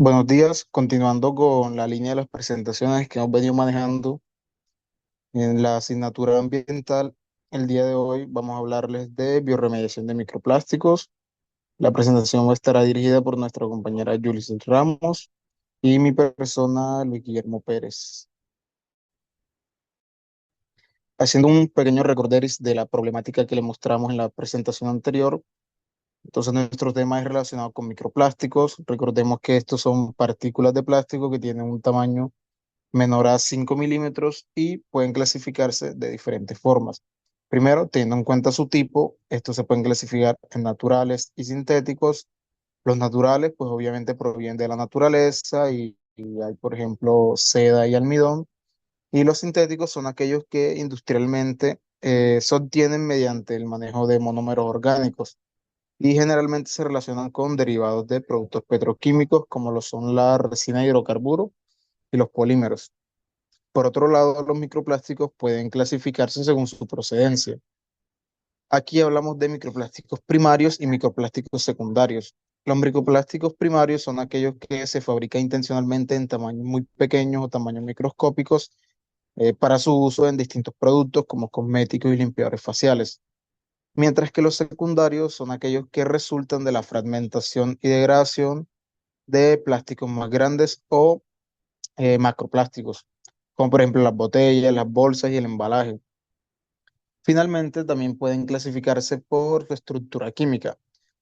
Buenos días, continuando con la línea de las presentaciones que hemos venido manejando en la asignatura ambiental, el día de hoy vamos a hablarles de bioremediación de microplásticos. La presentación estará dirigida por nuestra compañera Julis Ramos y mi persona, Luis Guillermo Pérez. Haciendo un pequeño recorderis de la problemática que le mostramos en la presentación anterior, entonces nuestro tema es relacionado con microplásticos. Recordemos que estos son partículas de plástico que tienen un tamaño menor a 5 milímetros y pueden clasificarse de diferentes formas. Primero, teniendo en cuenta su tipo, estos se pueden clasificar en naturales y sintéticos. Los naturales, pues obviamente provienen de la naturaleza y hay, por ejemplo, seda y almidón. Y los sintéticos son aquellos que industrialmente se obtienen mediante el manejo de monómeros orgánicos y generalmente se relacionan con derivados de productos petroquímicos como lo son la resina de hidrocarburos y los polímeros. Por otro lado, los microplásticos pueden clasificarse según su procedencia. Aquí hablamos de microplásticos primarios y microplásticos secundarios. Los microplásticos primarios son aquellos que se fabrican intencionalmente en tamaños muy pequeños o tamaños microscópicos para su uso en distintos productos como cosméticos y limpiadores faciales. Mientras que los secundarios son aquellos que resultan de la fragmentación y degradación de plásticos más grandes o macroplásticos, como por ejemplo las botellas, las bolsas y el embalaje. Finalmente, también pueden clasificarse por su estructura química.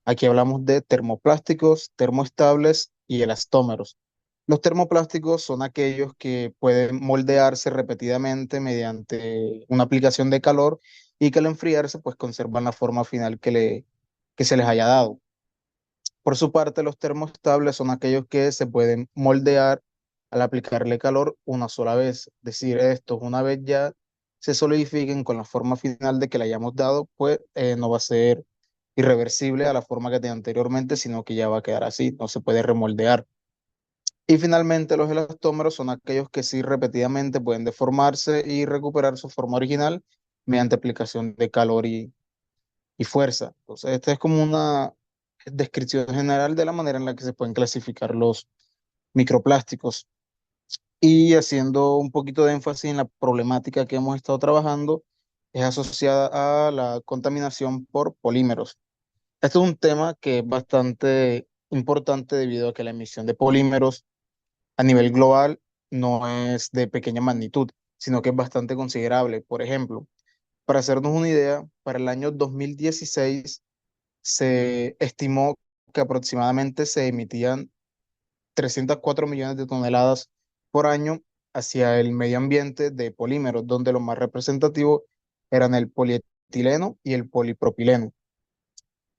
Aquí hablamos de termoplásticos, termoestables y elastómeros. Los termoplásticos son aquellos que pueden moldearse repetidamente mediante una aplicación de calor y que al enfriarse pues conservan la forma final que se les haya dado. Por su parte, los termoestables son aquellos que se pueden moldear al aplicarle calor una sola vez. Es decir, estos una vez ya se solidifiquen con la forma final de que le hayamos dado, pues no va a ser irreversible a la forma que tenía anteriormente, sino que ya va a quedar así, no se puede remoldear. Y finalmente, los elastómeros son aquellos que sí repetidamente pueden deformarse y recuperar su forma original mediante aplicación de calor y fuerza. Entonces, esta es como una descripción general de la manera en la que se pueden clasificar los microplásticos. Y haciendo un poquito de énfasis en la problemática que hemos estado trabajando, es asociada a la contaminación por polímeros. Este es un tema que es bastante importante debido a que la emisión de polímeros a nivel global no es de pequeña magnitud, sino que es bastante considerable. Por ejemplo, para hacernos una idea, para el año 2016 se estimó que aproximadamente se emitían 304 millones de toneladas por año hacia el medio ambiente de polímeros, donde los más representativos eran el polietileno y el polipropileno.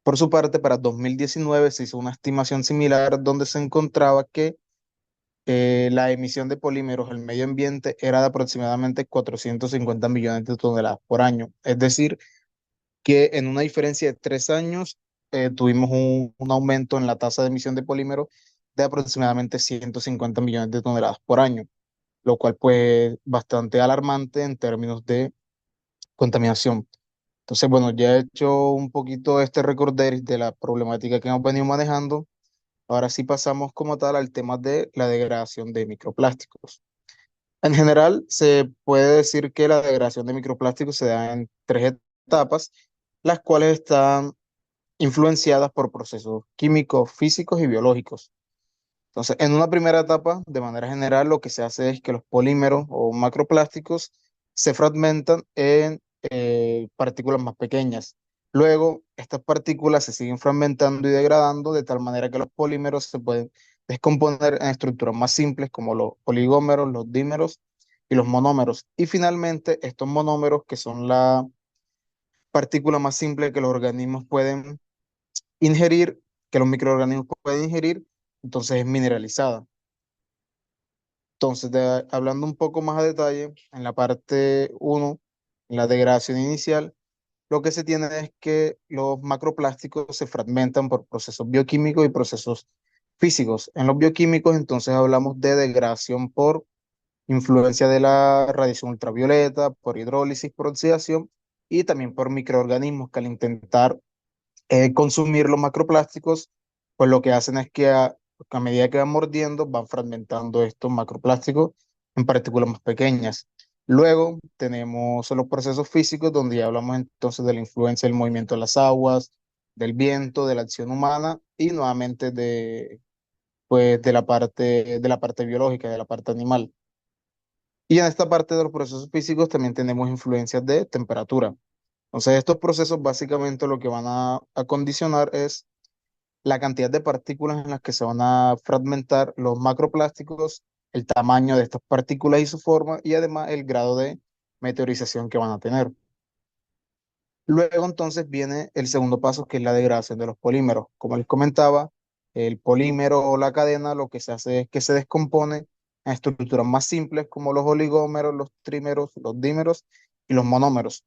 Por su parte, para 2019 se hizo una estimación similar donde se encontraba que la emisión de polímeros al medio ambiente era de aproximadamente 450 millones de toneladas por año. Es decir, que en una diferencia de 3 años tuvimos un aumento en la tasa de emisión de polímeros de aproximadamente 150 millones de toneladas por año, lo cual pues bastante alarmante en términos de contaminación. Entonces, bueno, ya he hecho un poquito este recorder de la problemática que hemos venido manejando. Ahora sí pasamos como tal al tema de la degradación de microplásticos. En general, se puede decir que la degradación de microplásticos se da en tres etapas, las cuales están influenciadas por procesos químicos, físicos y biológicos. Entonces, en una primera etapa, de manera general, lo que se hace es que los polímeros o macroplásticos se fragmentan en partículas más pequeñas. Luego, estas partículas se siguen fragmentando y degradando de tal manera que los polímeros se pueden descomponer en estructuras más simples como los oligómeros, los dímeros y los monómeros. Y finalmente, estos monómeros, que son la partícula más simple que los organismos pueden ingerir, que los microorganismos pueden ingerir, entonces es mineralizada. Entonces, hablando un poco más a detalle, en la parte uno, en la degradación inicial, lo que se tiene es que los macroplásticos se fragmentan por procesos bioquímicos y procesos físicos. En los bioquímicos, entonces hablamos de degradación por influencia de la radiación ultravioleta, por hidrólisis, por oxidación y también por microorganismos que al intentar consumir los macroplásticos, pues lo que hacen es que porque a medida que van mordiendo, van fragmentando estos macroplásticos en partículas más pequeñas. Luego tenemos los procesos físicos, donde ya hablamos entonces de la influencia del movimiento de las aguas, del viento, de la acción humana y nuevamente pues, de la parte biológica, de la parte animal. Y en esta parte de los procesos físicos también tenemos influencias de temperatura. Entonces, estos procesos básicamente lo que van a condicionar es la cantidad de partículas en las que se van a fragmentar los macroplásticos, el tamaño de estas partículas y su forma, y además el grado de meteorización que van a tener. Luego entonces viene el segundo paso, que es la degradación de los polímeros. Como les comentaba, el polímero o la cadena lo que se hace es que se descompone en estructuras más simples como los oligómeros, los trímeros, los dímeros y los monómeros.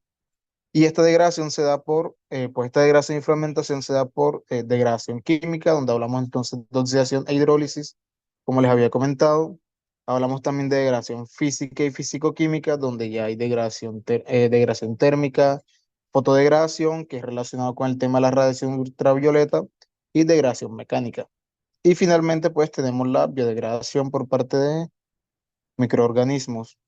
Y esta degradación se da pues esta degradación y fragmentación se da por degradación química, donde hablamos entonces de oxidación e hidrólisis, como les había comentado. Hablamos también de degradación física y físico-química, donde ya hay degradación térmica, fotodegradación, que es relacionado con el tema de la radiación ultravioleta, y degradación mecánica. Y finalmente, pues tenemos la biodegradación por parte de microorganismos.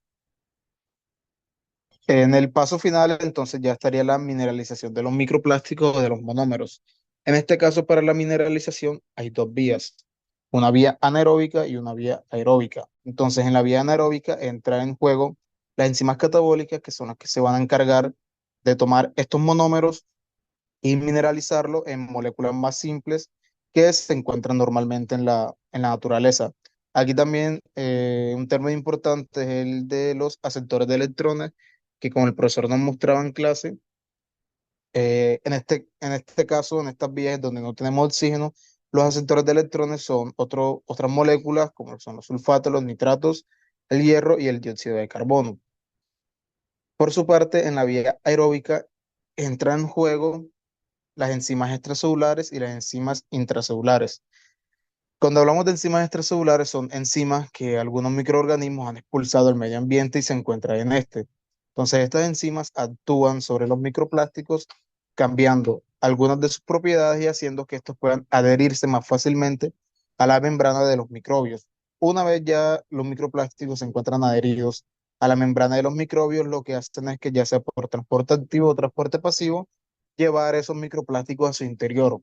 En el paso final, entonces, ya estaría la mineralización de los microplásticos o de los monómeros. En este caso, para la mineralización hay dos vías, una vía anaeróbica y una vía aeróbica. Entonces, en la vía anaeróbica entra en juego las enzimas catabólicas, que son las que se van a encargar de tomar estos monómeros y mineralizarlo en moléculas más simples que se encuentran normalmente en la naturaleza. Aquí también un término importante es el de los aceptores de electrones, que como el profesor nos mostraba en clase, en este caso, en estas vías donde no tenemos oxígeno, los aceptores de electrones son otras moléculas, como son los sulfatos, los nitratos, el hierro y el dióxido de carbono. Por su parte, en la vía aeróbica entra en juego las enzimas extracelulares y las enzimas intracelulares. Cuando hablamos de enzimas extracelulares, son enzimas que algunos microorganismos han expulsado al medio ambiente y se encuentran en este. Entonces, estas enzimas actúan sobre los microplásticos, cambiando algunas de sus propiedades y haciendo que estos puedan adherirse más fácilmente a la membrana de los microbios. Una vez ya los microplásticos se encuentran adheridos a la membrana de los microbios, lo que hacen es que ya sea por transporte activo o transporte pasivo, llevar esos microplásticos a su interior.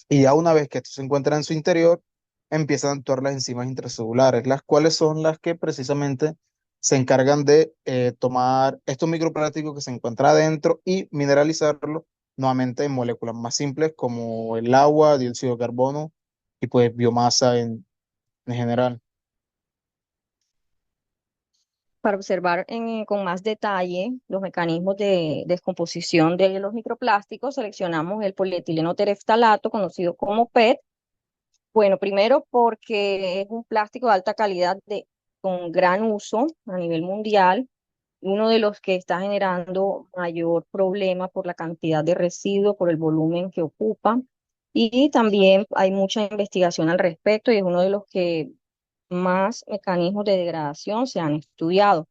Y ya una vez que estos se encuentran en su interior, empiezan a actuar las enzimas intracelulares, las cuales son las que precisamente se encargan de tomar estos microplásticos que se encuentran adentro y mineralizarlos nuevamente en moléculas más simples como el agua, dióxido de carbono y pues biomasa en general. Para observar con más detalle los mecanismos de descomposición de los microplásticos, seleccionamos el polietileno tereftalato, conocido como PET. Bueno, primero porque es un plástico de alta calidad con gran uso a nivel mundial, uno de los que está generando mayor problema por la cantidad de residuos, por el volumen que ocupa. Y también hay mucha investigación al respecto y es uno de los que más mecanismos de degradación se han estudiado.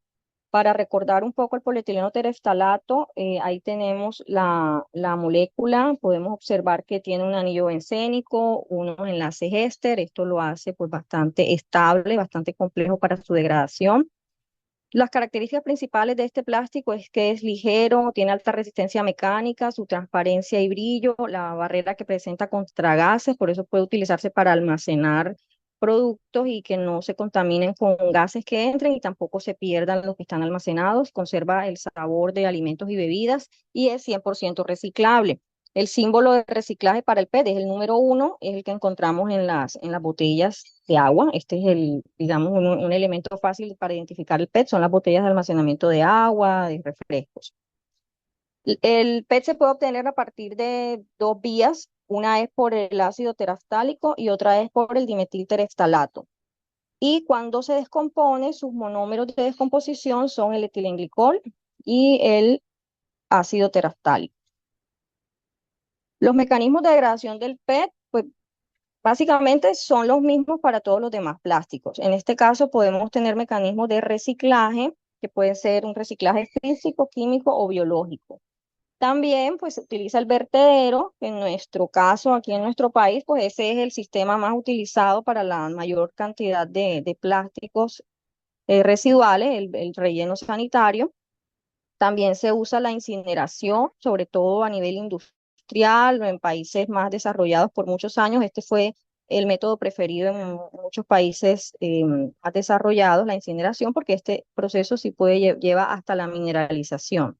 Para recordar un poco el polietileno tereftalato, ahí tenemos la molécula, podemos observar que tiene un anillo bencénico, unos enlaces éster, esto lo hace pues bastante estable, bastante complejo para su degradación. Las características principales de este plástico es que es ligero, tiene alta resistencia mecánica, su transparencia y brillo, la barrera que presenta contra gases, por eso puede utilizarse para almacenar productos y que no se contaminen con gases que entren y tampoco se pierdan los que están almacenados, conserva el sabor de alimentos y bebidas y es 100% reciclable. El símbolo de reciclaje para el PET es el número 1, es el que encontramos en las botellas de agua. Este es digamos, un elemento fácil para identificar el PET, son las botellas de almacenamiento de agua, de refrescos. El PET se puede obtener a partir de dos vías, una es por el ácido teraftálico y otra es por el dimetil tereftalato. Y cuando se descompone, sus monómeros de descomposición son el etilenglicol y el ácido teraftálico. Los mecanismos de degradación del PET, pues básicamente son los mismos para todos los demás plásticos. En este caso podemos tener mecanismos de reciclaje, que pueden ser un reciclaje físico, químico o biológico. También pues se utiliza el vertedero, que en nuestro caso, aquí en nuestro país, pues ese es el sistema más utilizado para la mayor cantidad de plásticos residuales, el relleno sanitario. También se usa la incineración, sobre todo a nivel industrial, en países más desarrollados por muchos años. Este fue el método preferido en muchos países más desarrollados, la incineración, porque este proceso sí puede lleva hasta la mineralización.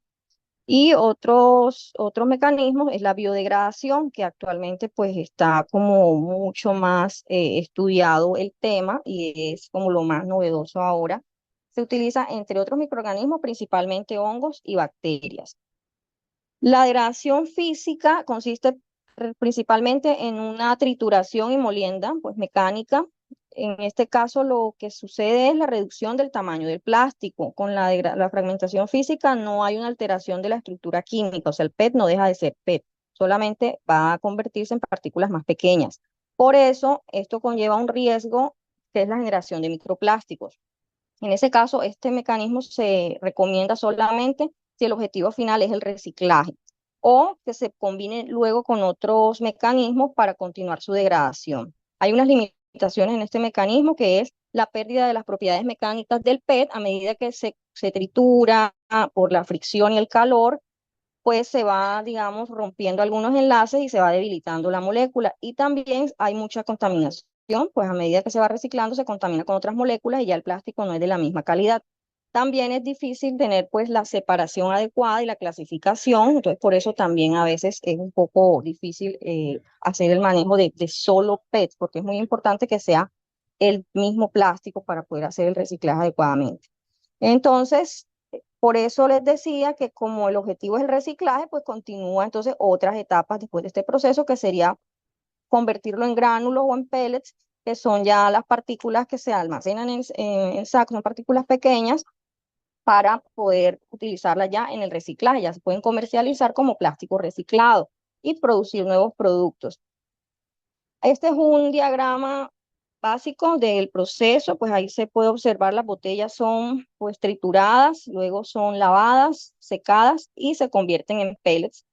Y otros mecanismos es la biodegradación, que actualmente pues está como mucho más estudiado el tema y es como lo más novedoso ahora. Se utiliza entre otros microorganismos, principalmente hongos y bacterias. La degradación física consiste principalmente en una trituración y molienda, pues mecánica. En este caso, lo que sucede es la reducción del tamaño del plástico. Con la fragmentación física no hay una alteración de la estructura química, o sea, el PET no deja de ser PET, solamente va a convertirse en partículas más pequeñas. Por eso, esto conlleva un riesgo que es la generación de microplásticos. En ese caso, este mecanismo se recomienda solamente si el objetivo final es el reciclaje o que se combine luego con otros mecanismos para continuar su degradación. Hay unas limitaciones en este mecanismo que es la pérdida de las propiedades mecánicas del PET a medida que se tritura por la fricción y el calor, pues se va, digamos, rompiendo algunos enlaces y se va debilitando la molécula. Y también hay mucha contaminación, pues a medida que se va reciclando se contamina con otras moléculas y ya el plástico no es de la misma calidad. También es difícil tener pues la separación adecuada y la clasificación, entonces por eso también a veces es un poco difícil hacer el manejo de solo PET, porque es muy importante que sea el mismo plástico para poder hacer el reciclaje adecuadamente. Entonces, por eso les decía que como el objetivo es el reciclaje, pues continúa entonces otras etapas después de este proceso, que sería convertirlo en gránulos o en pellets, que son ya las partículas que se almacenan en sacos, son partículas pequeñas, para poder utilizarlas ya en el reciclaje. Ya se pueden comercializar como plástico reciclado y producir nuevos productos. Este es un diagrama básico del proceso, pues ahí se puede observar las botellas son pues trituradas, luego son lavadas, secadas y se convierten en pellets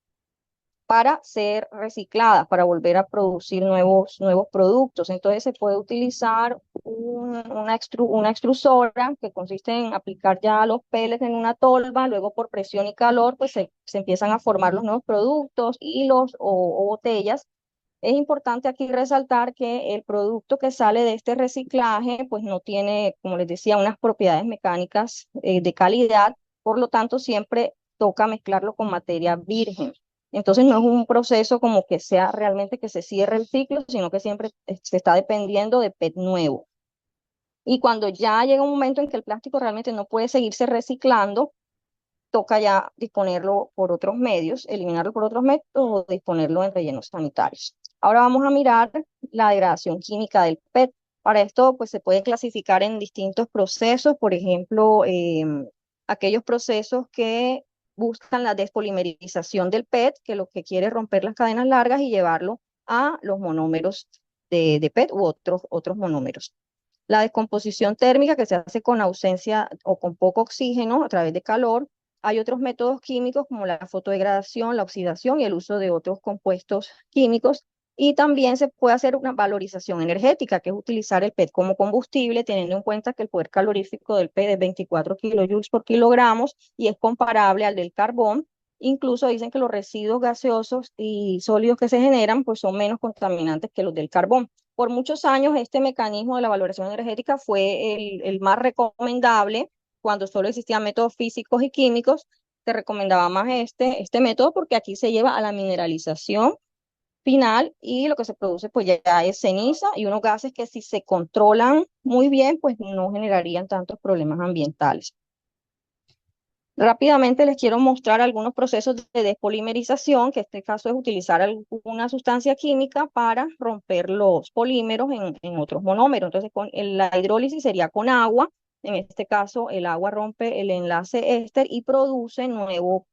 para ser recicladas, para volver a producir nuevos productos. Entonces se puede utilizar una extrusora que consiste en aplicar ya los pellets en una tolva, luego por presión y calor pues se empiezan a formar los nuevos productos, hilos o botellas. Es importante aquí resaltar que el producto que sale de este reciclaje, pues no tiene, como les decía, unas propiedades mecánicas de calidad, por lo tanto siempre toca mezclarlo con materia virgen. Entonces no es un proceso como que sea realmente que se cierre el ciclo, sino que siempre se está dependiendo de PET nuevo. Y cuando ya llega un momento en que el plástico realmente no puede seguirse reciclando, toca ya disponerlo por otros medios, eliminarlo por otros métodos o disponerlo en rellenos sanitarios. Ahora vamos a mirar la degradación química del PET. Para esto, pues se puede clasificar en distintos procesos, por ejemplo, aquellos procesos que buscan la despolimerización del PET, que lo que quiere es romper las cadenas largas y llevarlo a los monómeros de PET u otros monómeros. La descomposición térmica que se hace con ausencia o con poco oxígeno a través de calor. Hay otros métodos químicos como la fotodegradación, la oxidación y el uso de otros compuestos químicos. Y también se puede hacer una valorización energética, que es utilizar el PET como combustible, teniendo en cuenta que el poder calorífico del PET es 24 kilojoules por kilogramos y es comparable al del carbón. Incluso dicen que los residuos gaseosos y sólidos que se generan pues son menos contaminantes que los del carbón. Por muchos años este mecanismo de la valoración energética fue el más recomendable. Cuando solo existían métodos físicos y químicos, se recomendaba más este método porque aquí se lleva a la mineralización final y lo que se produce pues ya es ceniza y unos gases que si se controlan muy bien pues no generarían tantos problemas ambientales. Rápidamente les quiero mostrar algunos procesos de despolimerización, que en este caso es utilizar alguna sustancia química para romper los polímeros en otros monómeros. Entonces, la hidrólisis sería con agua. En este caso, el agua rompe el enlace éster y produce nuevo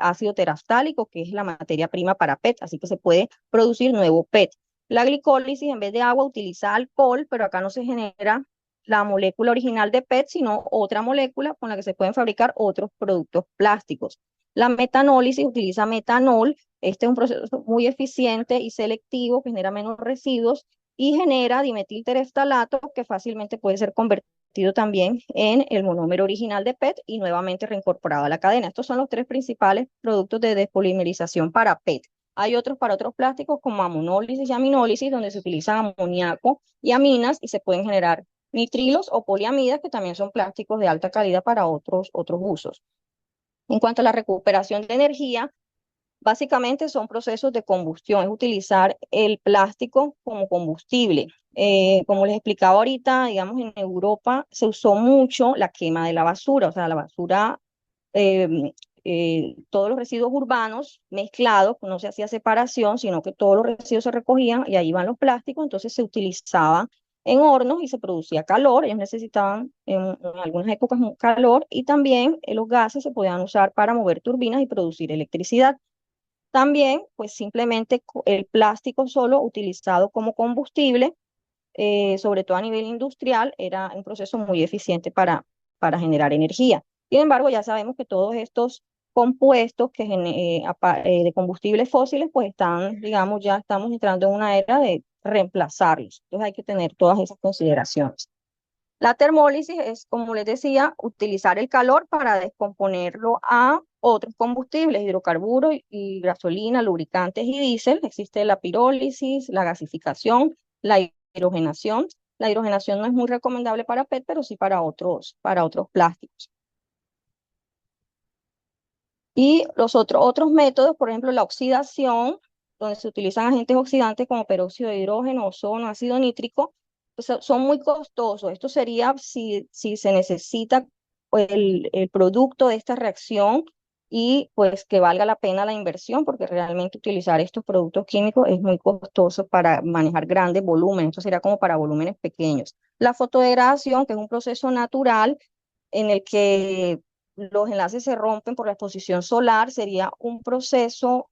ácido teraftálico, que es la materia prima para PET, así que se puede producir nuevo PET. La glicólisis, en vez de agua, utiliza alcohol, pero acá no se genera la molécula original de PET, sino otra molécula con la que se pueden fabricar otros productos plásticos. La metanólisis utiliza metanol. Este es un proceso muy eficiente y selectivo que genera menos residuos y genera dimetiltereftalato que fácilmente puede ser convertido también en el monómero original de PET y nuevamente reincorporado a la cadena. Estos son los tres principales productos de despolimerización para PET. Hay otros para otros plásticos como amonólisis y aminólisis, donde se utilizan amoníaco y aminas y se pueden generar nitrilos o poliamidas, que también son plásticos de alta calidad para otros usos. En cuanto a la recuperación de energía, básicamente son procesos de combustión, es utilizar el plástico como combustible. Como les explicaba ahorita, digamos, en Europa se usó mucho la quema de la basura, o sea, la basura, eh, todos los residuos urbanos mezclados, no se hacía separación, sino que todos los residuos se recogían y ahí van los plásticos, entonces se utilizaba en hornos y se producía calor, ellos necesitaban en algunas épocas calor y también los gases se podían usar para mover turbinas y producir electricidad. También, pues simplemente el plástico solo utilizado como combustible, sobre todo a nivel industrial, era un proceso muy eficiente para generar energía. Sin embargo, ya sabemos que todos estos compuestos de combustibles fósiles, pues están, digamos, ya estamos entrando en una era de reemplazarlos. Entonces hay que tener todas esas consideraciones. La termólisis es, como les decía, utilizar el calor para descomponerlo a otros combustibles, hidrocarburos y gasolina, lubricantes y diésel. Existe la pirólisis, la gasificación, la hidrogenación. La hidrogenación no es muy recomendable para PET, pero sí para otros plásticos. Y los otros métodos, por ejemplo, la oxidación, donde se utilizan agentes oxidantes como peróxido de hidrógeno, ozono, ácido nítrico, pues son muy costosos. Esto sería si se necesita el producto de esta reacción y pues que valga la pena la inversión, porque realmente utilizar estos productos químicos es muy costoso para manejar grandes volúmenes. Esto sería como para volúmenes pequeños. La fotodegradación, que es un proceso natural en el que los enlaces se rompen por la exposición solar, sería un proceso,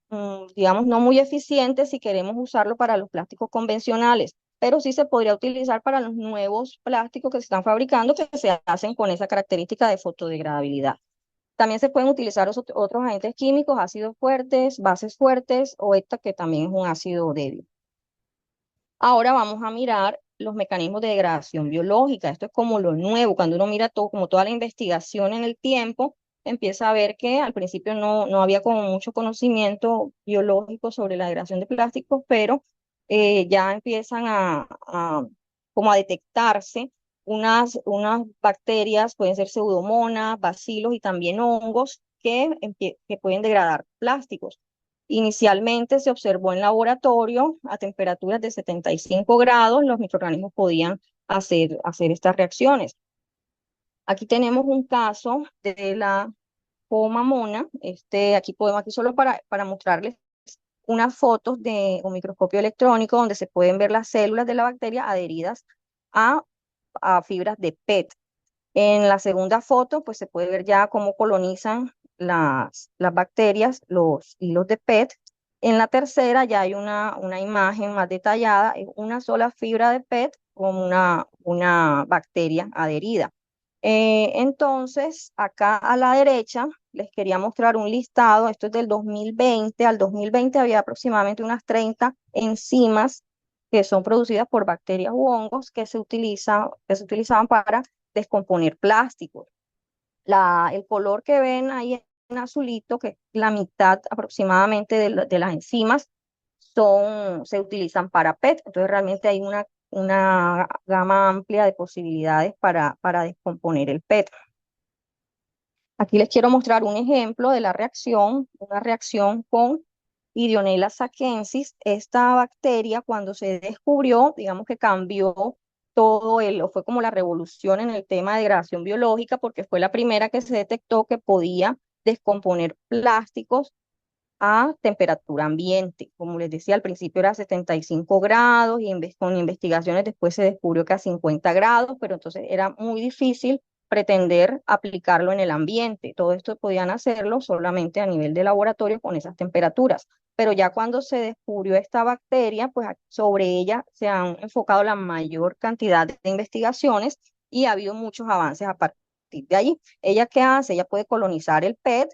digamos, no muy eficiente si queremos usarlo para los plásticos convencionales, pero sí se podría utilizar para los nuevos plásticos que se están fabricando que se hacen con esa característica de fotodegradabilidad. También se pueden utilizar otros agentes químicos, ácidos fuertes, bases fuertes o esta que también es un ácido débil. Ahora vamos a mirar los mecanismos de degradación biológica. Esto es como lo nuevo. Cuando uno mira todo, como toda la investigación en el tiempo, empieza a ver que al principio no había como mucho conocimiento biológico sobre la degradación de plásticos, pero ya empiezan como a detectarse unas bacterias, pueden ser pseudomonas, bacilos y también hongos que pueden degradar plásticos. Inicialmente se observó en laboratorio a temperaturas de 75 grados, los microorganismos podían hacer estas reacciones. Aquí tenemos un caso de la pomamona. Aquí solo para mostrarles unas fotos de un microscopio electrónico donde se pueden ver las células de la bacteria adheridas a, a fibras de PET. En la segunda foto, pues se puede ver ya cómo colonizan las bacterias, los hilos de PET. En la tercera ya hay una imagen más detallada, es una sola fibra de PET con una bacteria adherida. Entonces, acá a la derecha les quería mostrar un listado, esto es del 2020, al 2020 había aproximadamente unas 30 enzimas que son producidas por bacterias u hongos que se utilizaban para descomponer plásticos. El color que ven ahí en azulito, que es la mitad aproximadamente de las enzimas, se utilizan para PET. Entonces realmente hay una gama amplia de posibilidades para descomponer el PET. Aquí les quiero mostrar un ejemplo de una reacción con Ideonella sakensis. Esta bacteria, cuando se descubrió, digamos que cambió o fue como la revolución en el tema de degradación biológica, porque fue la primera que se detectó que podía descomponer plásticos a temperatura ambiente. Como les decía, al principio era 75 grados y con investigaciones después se descubrió que a 50 grados, pero entonces era muy difícil pretender aplicarlo en el ambiente. Todo esto podían hacerlo solamente a nivel de laboratorio con esas temperaturas. Pero ya cuando se descubrió esta bacteria, pues sobre ella se han enfocado la mayor cantidad de investigaciones y ha habido muchos avances a partir de allí. ¿Ella qué hace? Ella puede colonizar el PET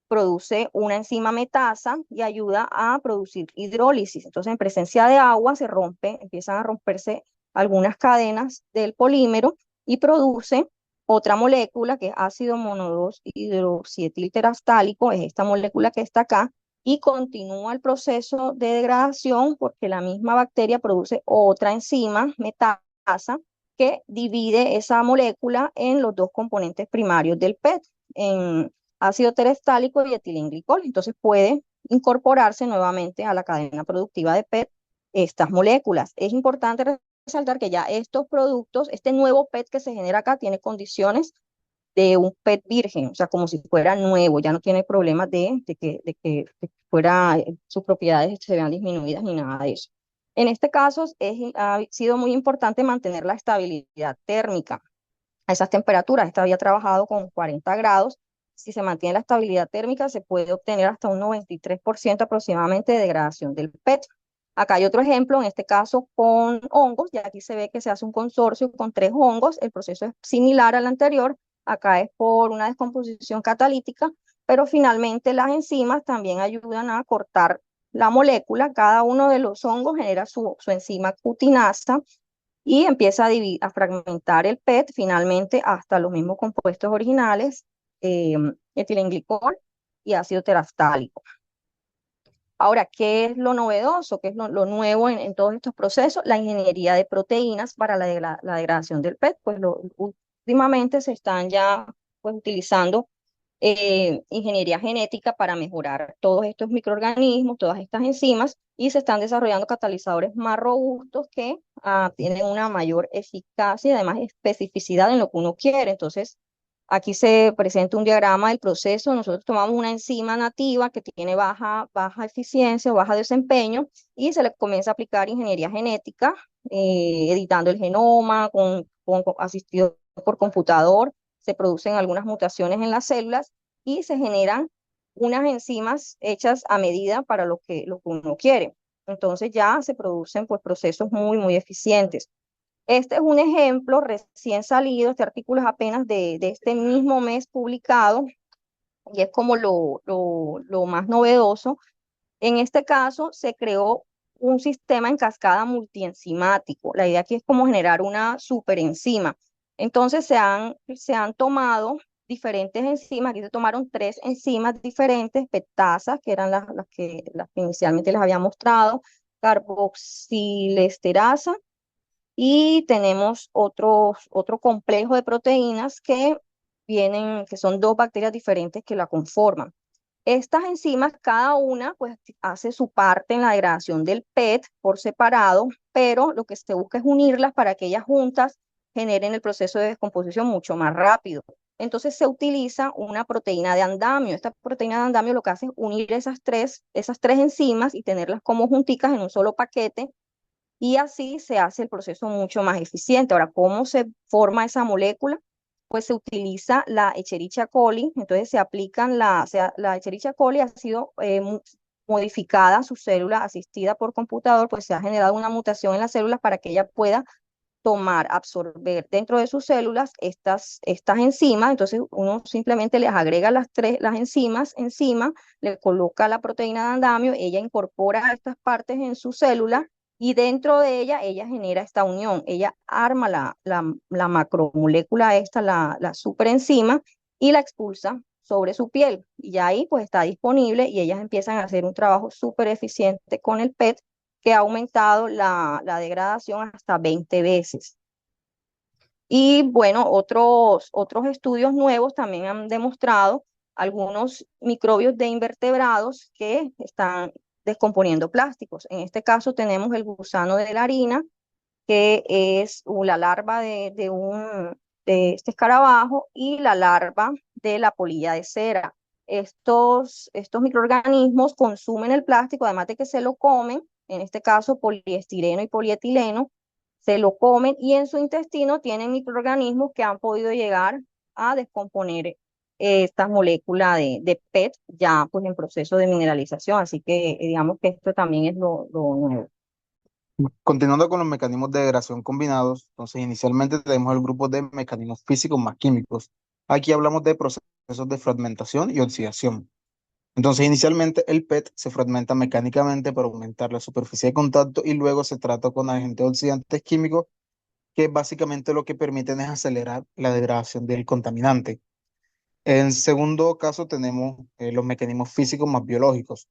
produce una enzima metasa y ayuda a producir hidrólisis. Entonces, en presencia de agua empiezan a romperse algunas cadenas del polímero y produce otra molécula que es ácido mono 2 hidroxietilteraftálico, es esta molécula que está acá, y continúa el proceso de degradación porque la misma bacteria produce otra enzima metasa que divide esa molécula en los dos componentes primarios del PET, en ácido terestálico y etilenglicol. Entonces puede incorporarse nuevamente a la cadena productiva de PET estas moléculas. Es importante resaltar que ya estos productos, este nuevo PET que se genera acá, tiene condiciones de un PET virgen, o sea, como si fuera nuevo, ya no tiene problemas de que fuera, sus propiedades se vean disminuidas ni nada de eso. En este caso, ha sido muy importante mantener la estabilidad térmica a esas temperaturas. Esta había trabajado con 40 grados. Si se mantiene la estabilidad térmica, se puede obtener hasta un 93% aproximadamente de degradación del PET. Acá hay otro ejemplo, en este caso con hongos, y aquí se ve que se hace un consorcio con 3 hongos. El proceso es similar al anterior. Acá es por una descomposición catalítica, pero finalmente las enzimas también ayudan a cortar la molécula. Cada uno de los hongos genera su enzima cutinasa y empieza a fragmentar el PET finalmente hasta los mismos compuestos originales, etilenglicol y ácido teraftálico. Ahora, ¿qué es lo novedoso? ¿Qué es lo nuevo en todos estos procesos? La ingeniería de proteínas para la degradación del PET. Pues últimamente se están ya pues, utilizando ingeniería genética para mejorar todos estos microorganismos, todas estas enzimas, y se están desarrollando catalizadores más robustos que tienen una mayor eficacia y además especificidad en lo que uno quiere. Entonces, aquí se presenta un diagrama del proceso. Nosotros tomamos una enzima nativa que tiene baja eficiencia o baja desempeño y se le comienza a aplicar ingeniería genética, editando el genoma, asistido por computador. Se producen algunas mutaciones en las células y se generan unas enzimas hechas a medida para lo que uno quiere. Entonces ya se producen pues, procesos muy, muy eficientes. Este es un ejemplo recién salido, este artículo es apenas de este mismo mes publicado y es como lo más novedoso. En este caso se creó un sistema en cascada multienzimático. La idea aquí es como generar una superenzima. Entonces se han tomado diferentes enzimas, aquí se tomaron 3 enzimas diferentes, petasas, que eran las que inicialmente les había mostrado, carboxilesterasa, y tenemos otro complejo de proteínas que son 2 bacterias diferentes que la conforman. Estas enzimas, cada una, pues hace su parte en la degradación del PET por separado, pero lo que se busca es unirlas para que ellas juntas generen el proceso de descomposición mucho más rápido. Entonces se utiliza una proteína de andamio. Esta proteína de andamio lo que hace es unir esas tres enzimas y tenerlas como junticas en un solo paquete, y así se hace el proceso mucho más eficiente. Ahora, ¿cómo se forma esa molécula? Pues se utiliza la Escherichia coli. Entonces se aplican la Escherichia coli ha sido modificada, su célula asistida por computador, pues se ha generado una mutación en las células para que ella pueda absorber dentro de sus células estas enzimas. Entonces uno simplemente les agrega las enzimas encima, le coloca la proteína de andamio, ella incorpora estas partes en su célula y dentro de ella genera esta unión, ella arma la macromolécula esta, la superenzima, y la expulsa sobre su piel. Y ya ahí pues está disponible y ellas empiezan a hacer un trabajo súper eficiente con el PET, que ha aumentado la degradación hasta 20 veces. Y bueno, otros estudios nuevos también han demostrado algunos microbios de invertebrados que están descomponiendo plásticos. En este caso tenemos el gusano de la harina, que es la larva de este escarabajo, y la larva de la polilla de cera. Estos microorganismos consumen el plástico, además de que se lo comen, en este caso poliestireno y polietileno, se lo comen y en su intestino tienen microorganismos que han podido llegar a descomponer estas moléculas de PET ya pues en proceso de mineralización. Así que digamos que esto también es lo nuevo. Continuando con los mecanismos de degradación combinados, entonces inicialmente tenemos el grupo de mecanismos físicos más químicos. Aquí hablamos de procesos de fragmentación y oxidación. Entonces, inicialmente el PET se fragmenta mecánicamente para aumentar la superficie de contacto y luego se trata con agentes oxidantes químicos que básicamente lo que permiten es acelerar la degradación del contaminante. En segundo caso tenemos los mecanismos físicos más biológicos.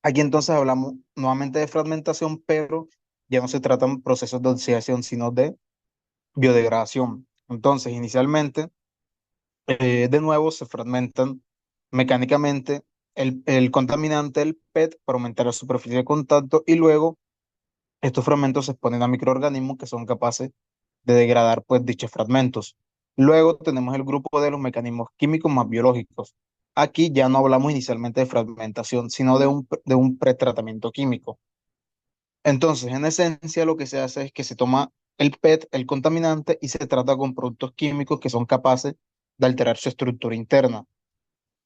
Aquí entonces hablamos nuevamente de fragmentación, pero ya no se tratan procesos de oxidación, sino de biodegradación. Entonces, inicialmente, de nuevo se fragmentan mecánicamente el contaminante, el PET, para aumentar la superficie de contacto y luego estos fragmentos se exponen a microorganismos que son capaces de degradar pues dichos fragmentos. Luego tenemos el grupo de los mecanismos químicos más biológicos. Aquí ya no hablamos inicialmente de fragmentación, sino de un pretratamiento químico. Entonces, en esencia, lo que se hace es que se toma el PET, el contaminante, y se trata con productos químicos que son capaces de alterar su estructura interna.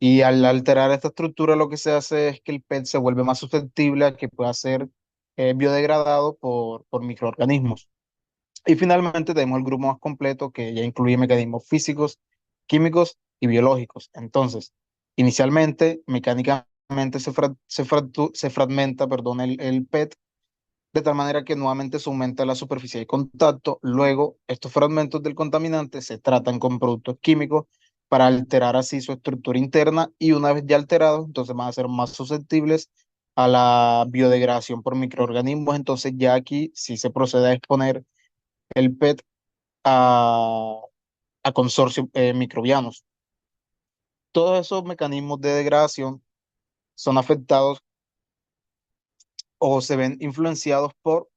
Y al alterar esta estructura, lo que se hace es que el PET se vuelve más susceptible a que pueda ser biodegradado por microorganismos. Y finalmente tenemos el grupo más completo que ya incluye mecanismos físicos, químicos y biológicos. Entonces, inicialmente, mecánicamente se fragmenta, perdón, el PET de tal manera que nuevamente se aumenta la superficie de contacto. Luego, estos fragmentos del contaminante se tratan con productos químicos para alterar así su estructura interna y una vez ya alterados, entonces van a ser más susceptibles a la biodegradación por microorganismos. Entonces ya aquí sí se procede a exponer el PET a, a consorcios microbianos. Todos esos mecanismos de degradación son afectados o se ven influenciados por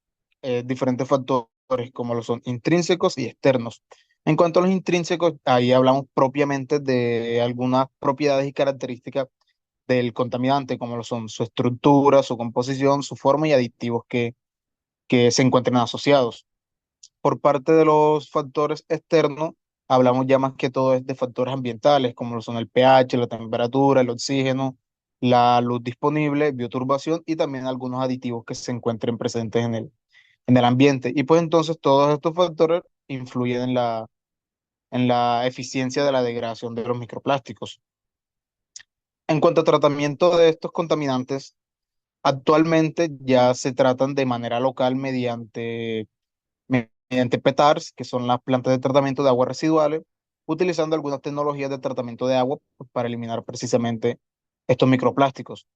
diferentes factores como lo son intrínsecos y externos. En cuanto a los intrínsecos, ahí hablamos propiamente de algunas propiedades y características del contaminante, como lo son su estructura, su composición, su forma y aditivos que se encuentren asociados. Por parte de los factores externos, hablamos ya más que todo es de factores ambientales, como lo son el pH, la temperatura, el oxígeno, la luz disponible, bioturbación y también algunos aditivos que se encuentren presentes en el ambiente. Y pues entonces todos estos factores influyen en la eficiencia de la degradación de los microplásticos. En cuanto a tratamiento de estos contaminantes, actualmente ya se tratan de manera local mediante PETARs, que son las plantas de tratamiento de aguas residuales, utilizando algunas tecnologías de tratamiento de agua pues, para eliminar precisamente estos microplásticos.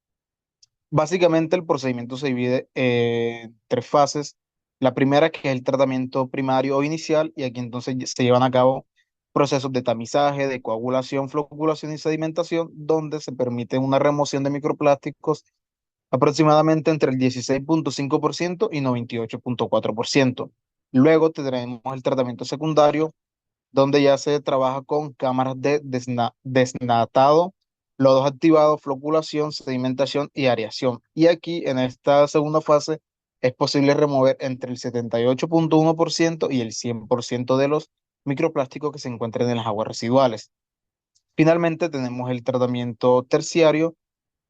Básicamente el procedimiento se divide en tres fases. La primera que es el tratamiento primario o inicial y aquí entonces se llevan a cabo procesos de tamizaje, de coagulación, floculación y sedimentación, donde se permite una remoción de microplásticos aproximadamente entre el 16,5% y 98,4%. Luego tendremos el tratamiento secundario, donde ya se trabaja con cámaras de desnatado, lodos activados, floculación, sedimentación y areación. Y aquí, en esta segunda fase, es posible remover entre el 78,1% y el 100% de los microplásticos que se encuentran en las aguas residuales. Finalmente, tenemos el tratamiento terciario,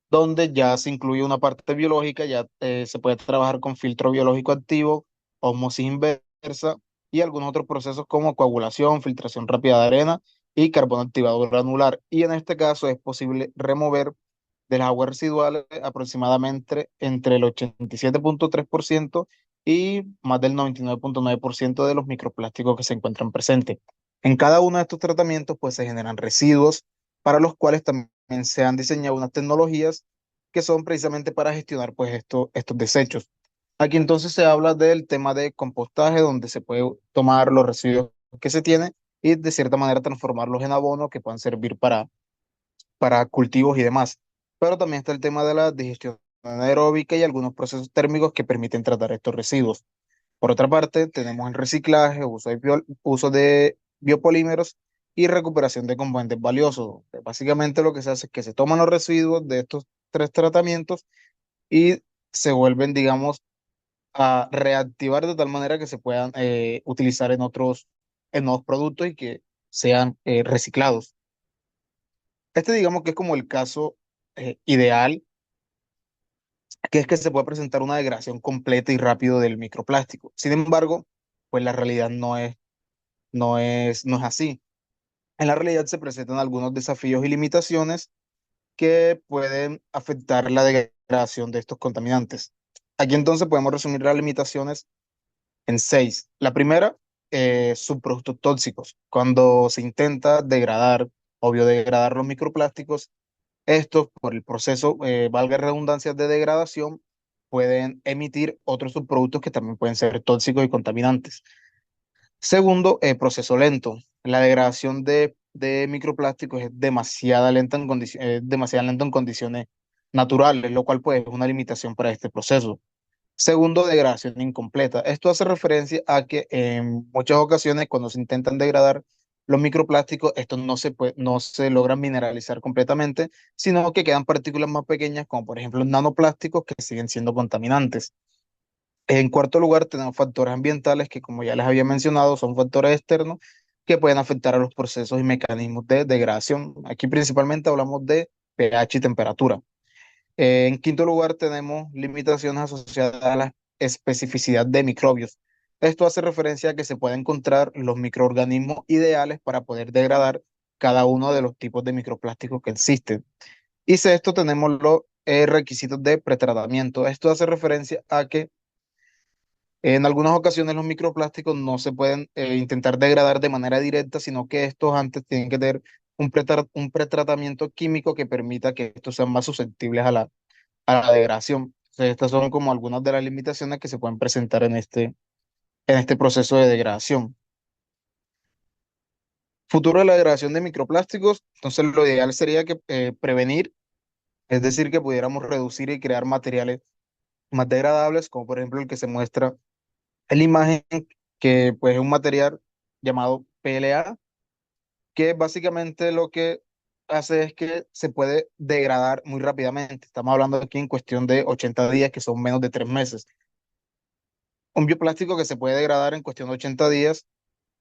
donde ya se incluye una parte biológica, ya se puede trabajar con filtro biológico activo, osmosis inversa y algunos otros procesos como coagulación, filtración rápida de arena y carbono activado granular. Y en este caso es posible remover de las aguas residuales aproximadamente entre el 87,3% y más del 99,9% de los microplásticos que se encuentran presentes. En cada uno de estos tratamientos pues se generan residuos para los cuales también se han diseñado unas tecnologías que son precisamente para gestionar pues estos desechos. Aquí entonces se habla del tema de compostaje, donde se puede tomar los residuos que se tienen y de cierta manera transformarlos en abono que puedan servir para cultivos y demás. Pero también está el tema de la digestión anaeróbica y algunos procesos térmicos que permiten tratar estos residuos. Por otra parte, tenemos el reciclaje, uso de biopolímeros y recuperación de componentes valiosos. Básicamente lo que se hace es que se toman los residuos de estos tres tratamientos y se vuelven, digamos, a reactivar de tal manera que se puedan utilizar en nuevos productos y que sean reciclados. Este digamos que es como el caso ideal, que es que se puede presentar una degradación completa y rápido del microplástico. Sin embargo, pues la realidad no es así. En la realidad se presentan algunos desafíos y limitaciones que pueden afectar la degradación de estos contaminantes. Aquí entonces podemos resumir las limitaciones en seis. La primera, subproductos tóxicos. Cuando se intenta degradar o biodegradar los microplásticos, estos, por el proceso, valga redundancia, de degradación, pueden emitir otros subproductos que también pueden ser tóxicos y contaminantes. Segundo, proceso lento. La degradación de microplásticos es demasiado lento en condiciones naturales, lo cual pues, es una limitación para este proceso. Segundo, degradación incompleta. Esto hace referencia a que en muchas ocasiones cuando se intentan degradar los microplásticos, estos no se logran mineralizar completamente, sino que quedan partículas más pequeñas, como por ejemplo nanoplásticos, que siguen siendo contaminantes. En cuarto lugar, tenemos factores ambientales que, como ya les había mencionado, son factores externos que pueden afectar a los procesos y mecanismos de degradación. Aquí principalmente hablamos de pH y temperatura. En quinto lugar, tenemos limitaciones asociadas a la especificidad de microbios. Esto hace referencia a que se pueden encontrar los microorganismos ideales para poder degradar cada uno de los tipos de microplásticos que existen. Y sexto, tenemos los requisitos de pretratamiento. Esto hace referencia a que en algunas ocasiones los microplásticos no se pueden intentar degradar de manera directa, sino que estos antes tienen que tener un pretratamiento químico que permita que estos sean más susceptibles a la degradación. Entonces, estas son como algunas de las limitaciones que se pueden presentar en este proceso de degradación. Futuro de la degradación de microplásticos, entonces lo ideal sería que prevenir, es decir, que pudiéramos reducir y crear materiales más degradables, como por ejemplo el que se muestra en la imagen, que pues es un material llamado PLA, que básicamente lo que hace es que se puede degradar muy rápidamente. Estamos hablando aquí en cuestión de 80 días, que son menos de 3 meses. Un bioplástico que se puede degradar en cuestión de 80 días,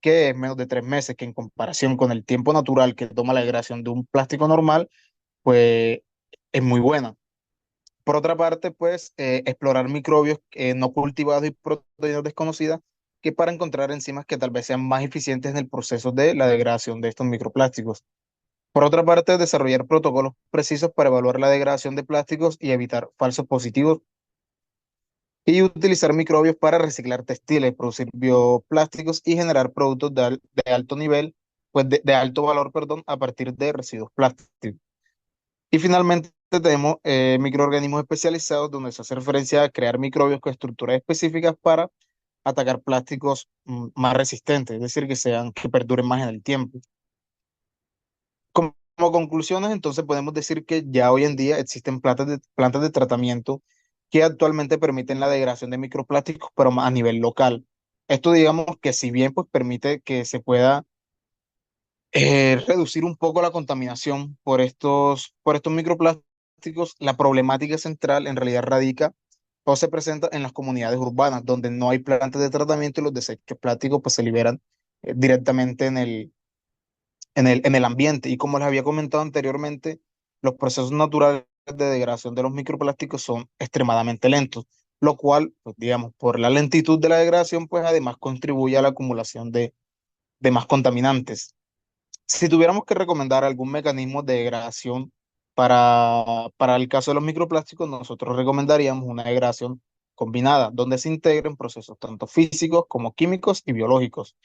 que es menos de 3 meses, que en comparación con el tiempo natural que toma la degradación de un plástico normal, pues es muy buena. Por otra parte, pues explorar microbios no cultivados y proteínas desconocidas, que para encontrar enzimas que tal vez sean más eficientes en el proceso de la degradación de estos microplásticos. Por otra parte, desarrollar protocolos precisos para evaluar la degradación de plásticos y evitar falsos positivos, y utilizar microbios para reciclar textiles, producir bioplásticos y generar productos de alto nivel, pues de alto valor, perdón, a partir de residuos plásticos. Y finalmente tenemos microorganismos especializados, donde se hace referencia a crear microbios con estructuras específicas para atacar plásticos más resistentes, es decir, que perduren más en el tiempo. Como conclusiones, entonces podemos decir que ya hoy en día existen plantas de tratamiento que actualmente permiten la degradación de microplásticos, pero a nivel local. Esto digamos que si bien pues permite que se pueda reducir un poco la contaminación por estos microplásticos, la problemática central en realidad radica o se presenta en las comunidades urbanas, donde no hay plantas de tratamiento y los desechos plásticos pues se liberan directamente en el ambiente. Y como les había comentado anteriormente, los procesos naturales de degradación de los microplásticos son extremadamente lentos, lo cual, pues, digamos, por la lentitud de la degradación, pues además contribuye a la acumulación de más contaminantes. Si tuviéramos que recomendar algún mecanismo de degradación para el caso de los microplásticos, nosotros recomendaríamos una degradación combinada, donde se integren procesos tanto físicos como químicos y biológicos.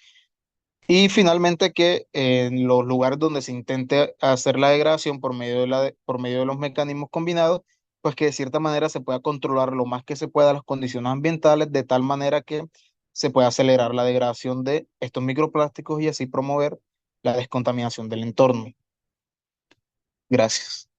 Y finalmente que en los lugares donde se intente hacer la degradación por medio de los mecanismos combinados, pues que de cierta manera se pueda controlar lo más que se pueda las condiciones ambientales, de tal manera que se pueda acelerar la degradación de estos microplásticos y así promover la descontaminación del entorno. Gracias.